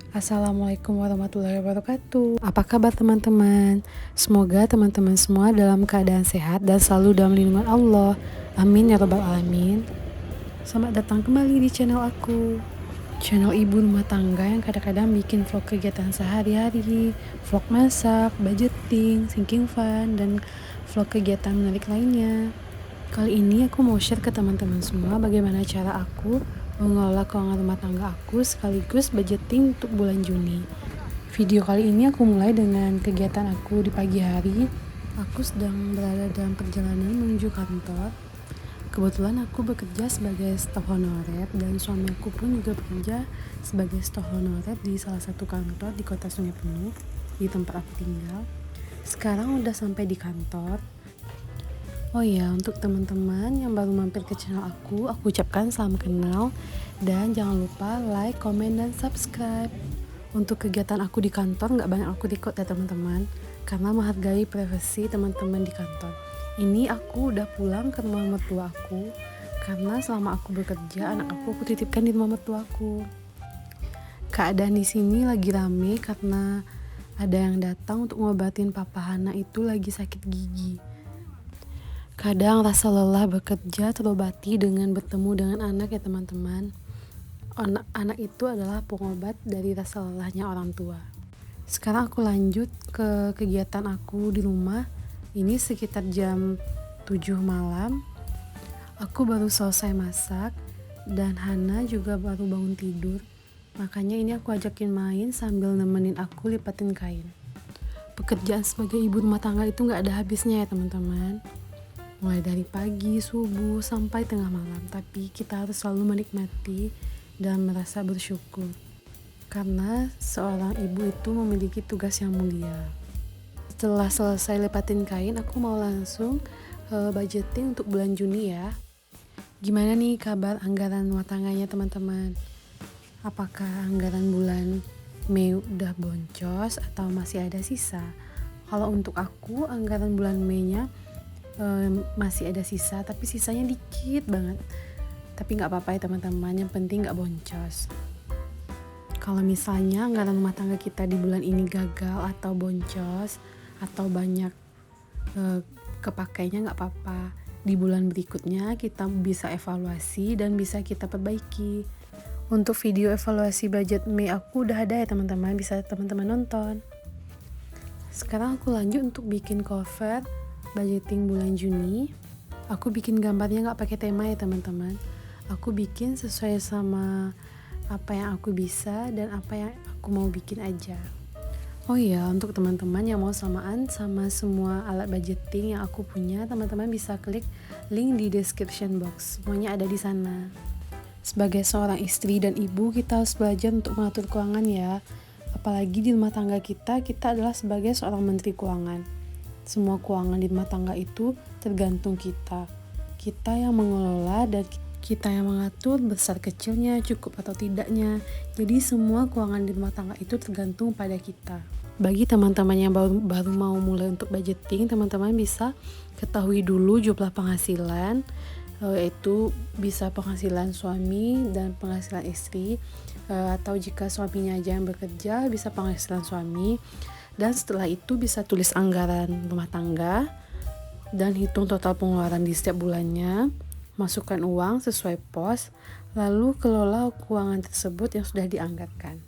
Assalamualaikum warahmatullahi wabarakatuh. Apa kabar teman-teman? Semoga teman-teman semua dalam keadaan sehat dan selalu dalam lindungan Allah. Amin ya rabbal alamin. Selamat datang kembali di channel aku. Channel ibu rumah tangga yang kadang-kadang bikin vlog kegiatan sehari-hari, vlog masak, budgeting, sinking fun, dan vlog kegiatan menarik lainnya. Kali ini aku mau share ke teman-teman semua bagaimana cara aku mengelola keuangan rumah tangga aku sekaligus budgeting untuk bulan Juni. Video kali ini aku mulai dengan kegiatan aku di pagi hari. Aku sedang berada dalam perjalanan menuju kantor. Kebetulan aku bekerja sebagai staf honorer dan suami aku pun juga bekerja sebagai staf honorer di salah satu kantor di kota Sungai Penuh, di tempat aku tinggal. Sekarang udah sampai di kantor. Oh ya, untuk teman-teman yang baru mampir ke channel aku ucapkan salam kenal dan jangan lupa like, komen, dan subscribe. Untuk kegiatan aku di kantor nggak banyak aku record ya teman-teman, karena menghargai privasi teman-teman di kantor. Ini aku udah pulang ke rumah mertua aku, karena selama aku bekerja anak aku titipkan di rumah mertua aku. Keadaan di sini lagi rame karena ada yang datang untuk ngobatin papa Hana itu lagi sakit gigi. Kadang rasa lelah bekerja terobati dengan bertemu dengan anak ya teman-teman. Anak itu adalah pengobat dari rasa lelahnya orang tua. Sekarang aku lanjut ke kegiatan aku di rumah. Ini sekitar jam 7 malam. Aku baru selesai masak dan Hana juga baru bangun tidur. Makanya ini aku ajakin main sambil nemenin aku lipatin kain. Pekerjaan sebagai ibu rumah tangga itu gak ada habisnya ya teman-teman. Mulai dari pagi, subuh, sampai tengah malam. Tapi kita harus selalu menikmati dan merasa bersyukur. Karena seorang ibu itu memiliki tugas yang mulia. Setelah selesai lepatin kain, aku mau langsung budgeting untuk bulan Juni ya. Gimana nih kabar anggaran rumah tangganya teman-teman? Apakah anggaran bulan Mei udah boncos atau masih ada sisa? Kalau untuk aku, anggaran bulan Mei-nya masih ada sisa, tapi sisanya dikit banget. Tapi nggak apa-apa ya teman-teman, yang penting nggak boncos. Kalau misalnya anggaran rumah tangga kita di bulan ini gagal atau boncos atau banyak kepakainya, nggak apa-apa. Di bulan berikutnya kita bisa evaluasi dan bisa kita perbaiki. Untuk video evaluasi budget Mei aku udah ada ya teman-teman, bisa teman-teman nonton. Sekarang aku lanjut untuk bikin cover budgeting bulan Juni. Aku bikin gambarnya gak pakai tema ya teman-teman. Aku bikin sesuai sama apa yang aku bisa dan apa yang aku mau bikin aja. Oh iya, untuk teman-teman yang mau samaan sama semua alat budgeting yang aku punya, teman-teman bisa klik link di description box. Semuanya ada di sana. Sebagai seorang istri dan ibu, kita harus belajar untuk mengatur keuangan ya. Apalagi di rumah tangga kita adalah sebagai seorang menteri keuangan. Semua keuangan di rumah tangga itu tergantung kita. Kita yang mengelola dan kita yang mengatur besar kecilnya, cukup atau tidaknya. Jadi semua keuangan di rumah tangga itu tergantung pada kita. Bagi teman-teman yang baru mau mulai untuk budgeting, teman-teman bisa ketahui dulu jumlah penghasilan, yaitu bisa penghasilan suami dan penghasilan istri, atau jika suaminya aja yang bekerja bisa penghasilan suami. Dan setelah itu bisa tulis anggaran rumah tangga dan hitung total pengeluaran di setiap bulannya, masukkan uang sesuai pos, lalu kelola keuangan tersebut yang sudah dianggarkan.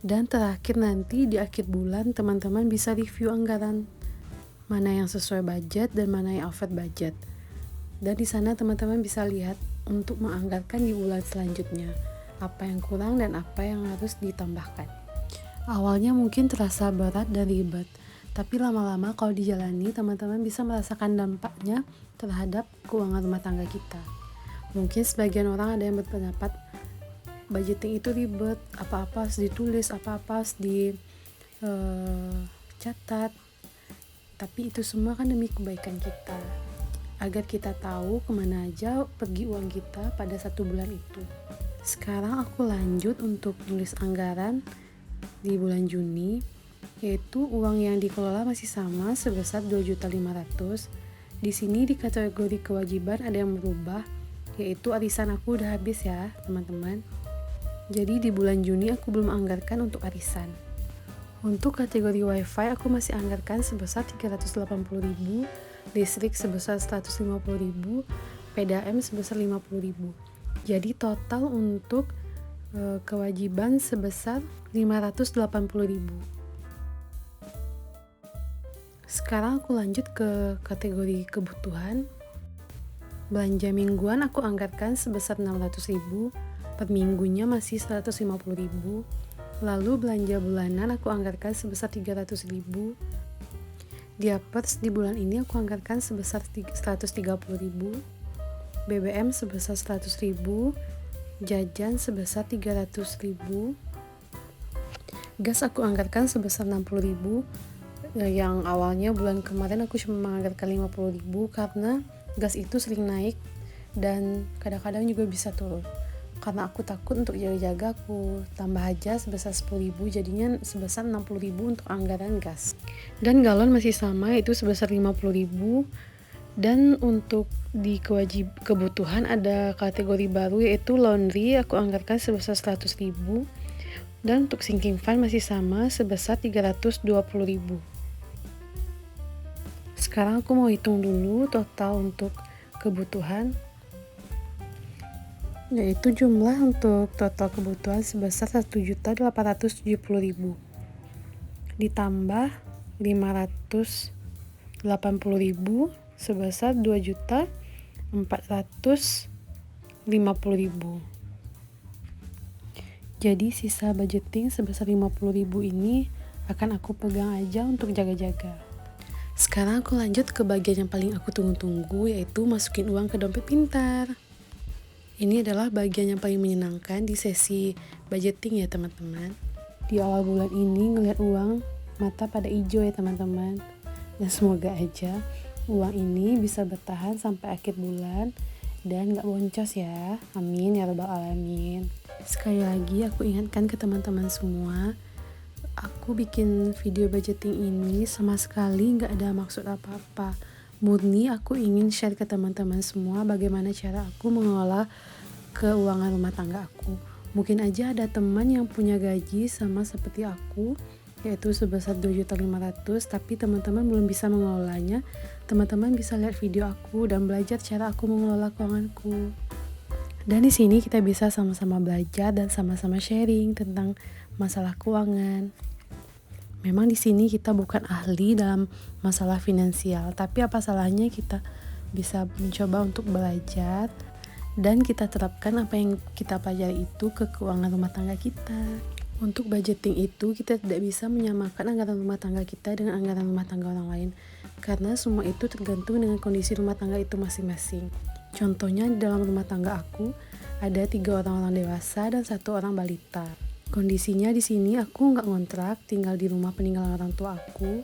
Dan terakhir nanti di akhir bulan teman-teman bisa review anggaran, mana yang sesuai budget dan mana yang over budget. Dan di sana teman-teman bisa lihat untuk menganggarkan di bulan selanjutnya, apa yang kurang dan apa yang harus ditambahkan. Awalnya mungkin terasa berat dan ribet, tapi lama-lama kalau dijalani teman-teman bisa merasakan dampaknya terhadap keuangan rumah tangga kita. Mungkin sebagian orang ada yang berpendapat budgeting itu ribet, apa-apa harus ditulis, apa-apa harus dicatat. Tapi itu semua kan demi kebaikan kita, agar kita tahu kemana aja pergi uang kita pada satu bulan itu. Sekarang aku lanjut untuk tulis anggaran di bulan Juni, yaitu uang yang dikelola masih sama sebesar 2.500.000. Di sini di kategori kewajiban ada yang berubah, yaitu arisan aku udah habis ya teman-teman. Jadi di bulan Juni aku belum anggarkan untuk arisan. Untuk kategori wifi aku masih anggarkan sebesar 380.000, listrik sebesar 150.000, PDAM sebesar 50.000. Jadi total untuk kewajiban sebesar 580.000. Sekarang aku lanjut ke kategori kebutuhan. Belanja mingguan aku anggarkan sebesar 600.000, per minggunya masih 150.000. Lalu belanja bulanan aku anggarkan sebesar 300.000. Diapers di bulan ini aku anggarkan sebesar 130.000. BBM sebesar 100.000. Jajan sebesar 300.000. Gas aku anggarkan sebesar 60.000. Yang awalnya bulan kemarin aku cuma menganggarkan 50.000 karena gas itu sering naik dan kadang-kadang juga bisa turun. Karena aku takut untuk jaga-jaga, aku tambah aja sebesar 10.000, jadinya sebesar 60.000 untuk anggaran gas. Dan galon masih sama, itu sebesar 50.000. Dan untuk di kebutuhan ada kategori baru yaitu laundry, aku anggarkan sebesar 100.000. Dan untuk sinking fund masih sama sebesar 320.000. Sekarang aku mau hitung dulu total untuk kebutuhan, yaitu jumlah untuk total kebutuhan sebesar 1.870.000 ditambah 580.000 sebesar 2.450.000. Jadi sisa budgeting sebesar 50.000 ini akan aku pegang aja untuk jaga-jaga. Sekarang aku lanjut ke bagian yang paling aku tunggu-tunggu, yaitu masukin uang ke dompet pintar. Ini adalah bagian yang paling menyenangkan di sesi budgeting ya teman-teman. Di awal bulan ini ngeliat uang, mata pada hijau ya teman-teman. Dan semoga aja uang ini bisa bertahan sampai akhir bulan dan gak boncos ya. Amin ya rabbal alamin. Sekali lagi aku ingatkan ke teman-teman semua, aku bikin video budgeting ini sama sekali gak ada maksud apa-apa. Murni aku ingin share ke teman-teman semua bagaimana cara aku mengelola keuangan rumah tangga aku. Mungkin aja ada teman yang punya gaji sama seperti aku, yaitu sebesar 2.500.000, tapi teman-teman belum bisa mengelolanya. Teman-teman bisa lihat video aku dan belajar cara aku mengelola keuanganku. Dan di sini kita bisa sama-sama belajar dan sama-sama sharing tentang masalah keuangan. Memang di sini kita bukan ahli dalam masalah finansial, tapi apa salahnya kita bisa mencoba untuk belajar dan kita terapkan apa yang kita pelajari itu ke keuangan rumah tangga kita. Untuk budgeting itu kita tidak bisa menyamakan anggaran rumah tangga kita dengan anggaran rumah tangga orang lain, karena semua itu tergantung dengan kondisi rumah tangga itu masing-masing. Contohnya di dalam rumah tangga aku ada 3 orang dewasa dan 1 orang balita. Kondisinya di sini aku nggak ngontrak, tinggal di rumah peninggalan orang tua aku.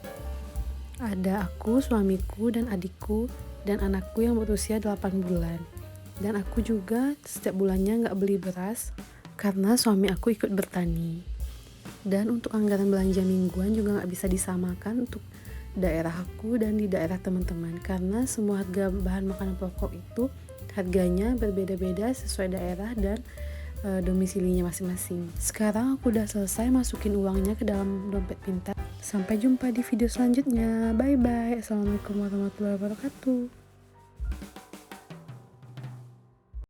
Ada aku, suamiku, dan adikku, dan anakku yang berusia 8 bulan. Dan aku juga setiap bulannya nggak beli beras karena suami aku ikut bertani. Dan untuk anggaran belanja mingguan juga nggak bisa disamakan untuk daerah aku dan di daerah teman-teman, karena semua harga bahan makanan pokok itu harganya berbeda-beda sesuai daerah dan domisilinya masing-masing. Sekarang aku udah selesai masukin uangnya ke dalam dompet pintar. Sampai jumpa di video selanjutnya. Bye bye. Assalamualaikum warahmatullahi wabarakatuh.